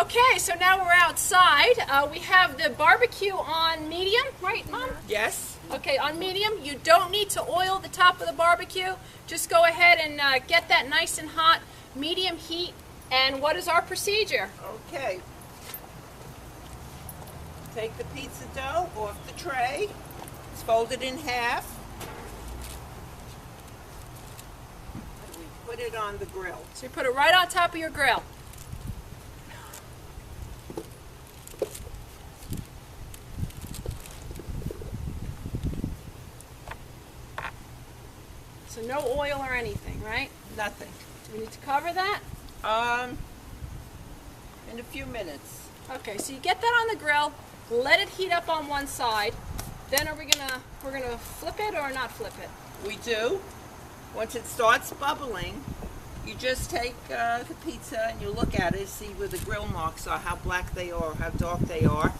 Okay, so now we're outside. We have the barbecue on medium, right, Mom? Yes. Okay, on medium. You don't need to oil the top of the barbecue. Just go ahead and get that nice and hot, medium heat. And what is our procedure? Okay. Take the pizza dough off the tray. It's folded in half. And we put it on the grill. So you put it right on top of your grill. So no oil or anything, right? Nothing. Do we need to cover that? In a few minutes. Okay, so you get that on the grill, let it heat up on one side. Then we're gonna flip it or not flip it? We do. Once it starts bubbling, you just take the pizza and you look at it, see where the grill marks are, how black they are, how dark they are,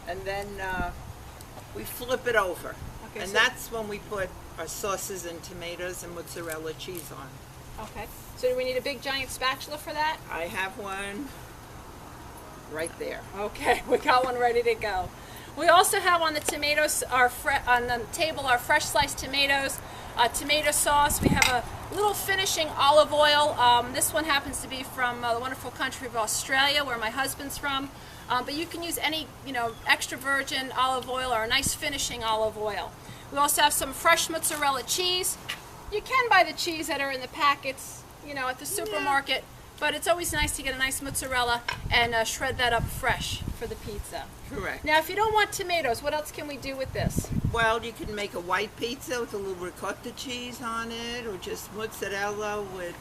and then we flip it over. Okay, and so that's when we put our sauces and tomatoes and mozzarella cheese on. okay. So do we need a big giant spatula for that? I have one right there. Okay, we got one ready to go. We also have on the tomatoes, on the table, our fresh sliced tomatoes, tomato sauce. We have a little finishing olive oil. This one happens to be from the wonderful country of Australia, where my husband's from. But you can use any, extra virgin olive oil or a nice finishing olive oil. We also have some fresh mozzarella cheese. You can buy the cheese that are in the packets, at the supermarket. But it's always nice to get a nice mozzarella and shred that up fresh for the pizza. Correct. Now, if you don't want tomatoes, what else can we do with this? Well, you can make a white pizza with a little ricotta cheese on it, or just mozzarella with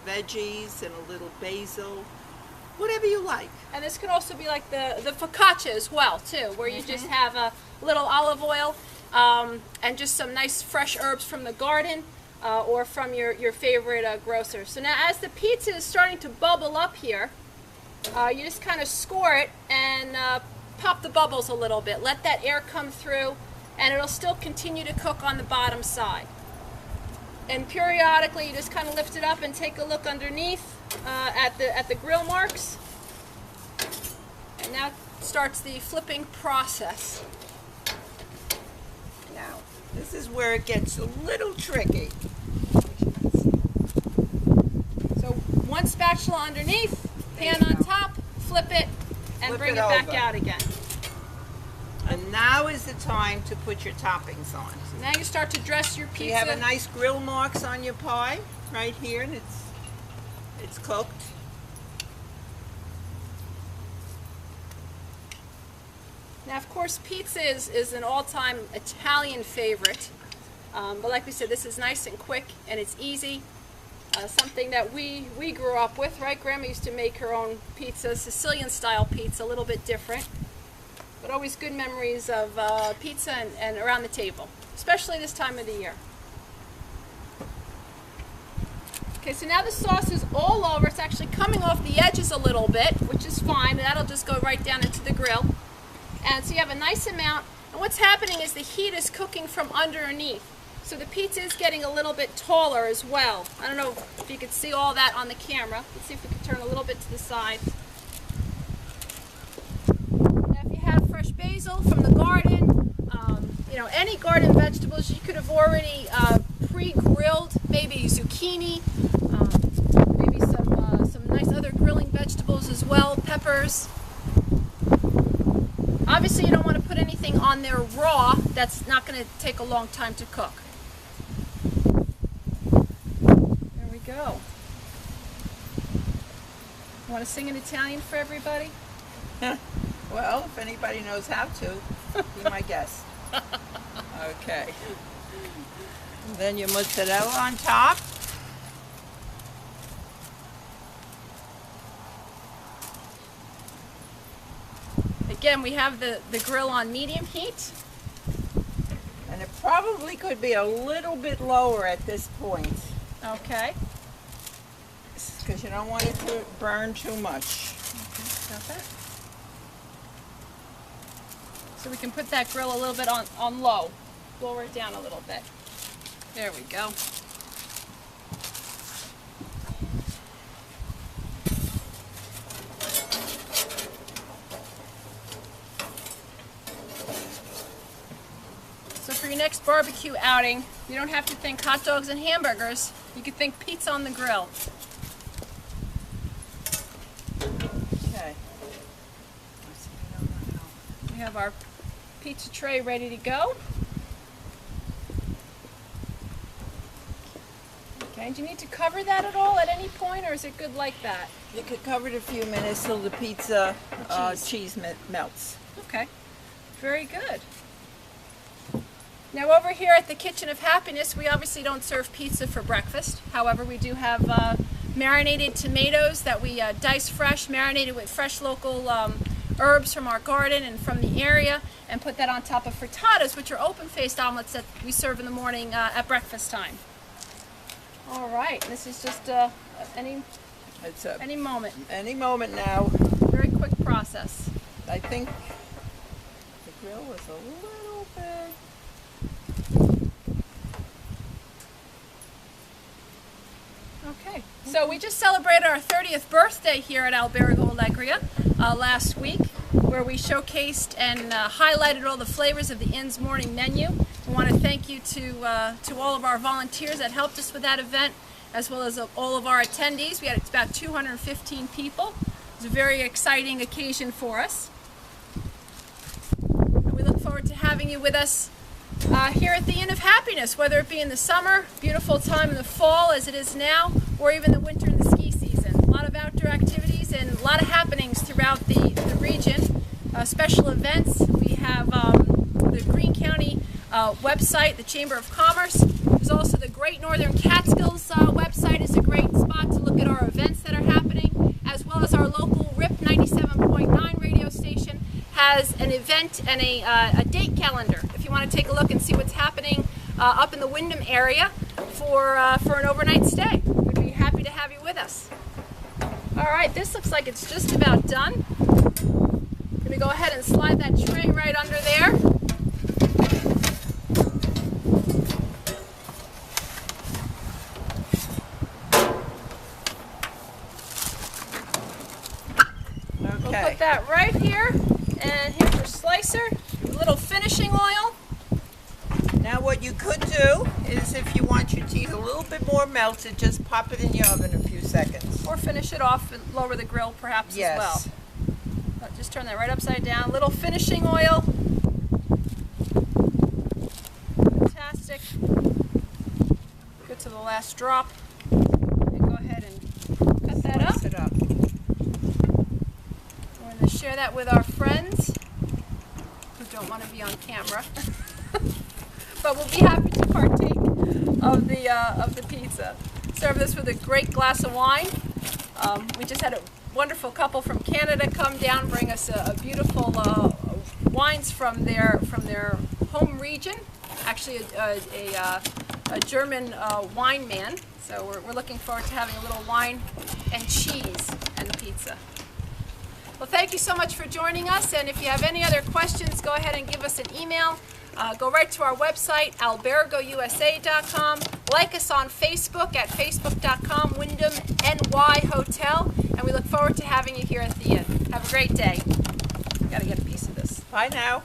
veggies and a little basil, whatever you like. And this could also be like the focaccia as well, too, where you just have a little olive oil and just some nice fresh herbs from the garden. Or from your favorite grocer. So now as the pizza is starting to bubble up here, you just kind of score it and pop the bubbles a little bit. Let that air come through and it'll still continue to cook on the bottom side. And periodically you just kind of lift it up and take a look underneath at the grill marks. And now starts the flipping process. Now, this is where it gets a little tricky. So one spatula underneath, pan on top, flip it, and Flip bring it it back over. out again. And now is the time to put your toppings on. So now you start to dress your pizza. You have a nice grill marks on your pie right here, and it's cooked. Now, of course, pizza is an all-time Italian favorite. But like we said, this is nice and quick, and it's easy. Something that we grew up with, right? Grandma used to make her own pizza, Sicilian-style pizza, a little bit different. But always good memories of pizza and around the table, especially this time of the year. Okay, so now the sauce is all over. It's actually coming off the edges a little bit, which is fine. That'll just go right down into the grill. And so you have a nice amount. And what's happening is the heat is cooking from underneath. So the pizza is getting a little bit taller as well. I don't know if you could see all that on the camera. Let's see if we can turn a little bit to the side. Now if you have fresh basil from the garden, any garden vegetables, you could have already pre-grilled, maybe zucchini, maybe some nice other grilling vegetables as well, peppers. Obviously you don't want to put anything on there raw. That's not going to take a long time to cook. There we go. Want to sing in Italian for everybody? Well, if anybody knows how to, be my guest. Okay. And then your mozzarella on top. Again, we have the grill on medium heat. And it probably could be a little bit lower at this point, Okay. because you don't want it to burn too much. Got that. So we can put that grill a little bit on low. Lower it down a little bit. There we go. next barbecue outing, you don't have to think hot dogs and hamburgers. You can think pizza on the grill. Okay. We have our pizza tray ready to go. Okay, do you need to cover that at all at any point, or is it good like that? You could cover it a few minutes till the pizza cheese melts. Okay, very good. Now over here at the Kitchen of Happiness, we obviously don't serve pizza for breakfast. However, we do have marinated tomatoes that we dice fresh, marinated with fresh local herbs from our garden and from the area, and put that on top of frittatas, which are open-faced omelets that we serve in the morning at breakfast time. All right, this is just any moment. Any moment now. Very quick process. I think the grill was a little big. Okay, so we just celebrated our 30th birthday here at Albergo Allegria last week, where we showcased and highlighted all the flavors of the inn's morning menu. We want to thank you to all of our volunteers that helped us with that event, as well as all of our attendees. We had about 215 people. It was a very exciting occasion for us. And we look forward to having you with us here at the Inn of Happiness, whether it be in the summer, beautiful time in the fall as it is now, or even the winter and the ski season. A lot of outdoor activities and a lot of happenings throughout the region. Special events. We have the Greene County website, the Chamber of Commerce. There's also the Great Northern Catskills website. Is a great spot to look at our events that are happening, as well as our local RIP 97.9 radio station has an event and a date calendar if you want to take a look and see what's happening up in the Wyndham area for an overnight stay. We'd be happy to have you with us. All right, this looks like it's just about done. I'm going to go ahead and slide that tray right under there. Okay. We'll put that right here, and here's your slicer, a little finishing oil. Now what you could do is, if you want your cheese a little bit more melted, just pop it in your oven a few seconds. Or finish it off and lower the grill perhaps as well. Just turn that right upside down. Little finishing oil. Fantastic. Good to the last drop. And go ahead and cut that up. Slice it up. We're going to share that with our friends who don't want to be on camera. But we'll be happy to partake of the pizza. Serve this with a great glass of wine. We just had a wonderful couple from Canada come down, bring us a beautiful wines from their home region. Actually, a German wine man. So we're looking forward to having a little wine and cheese and pizza. Well, thank you so much for joining us. And if you have any other questions, go ahead and give us an email. Go right to our website, albergousa.com. Like us on Facebook at facebook.com, Wyndham NY Hotel. And we look forward to having you here at the inn. Have a great day. Got to get a piece of this. Bye now.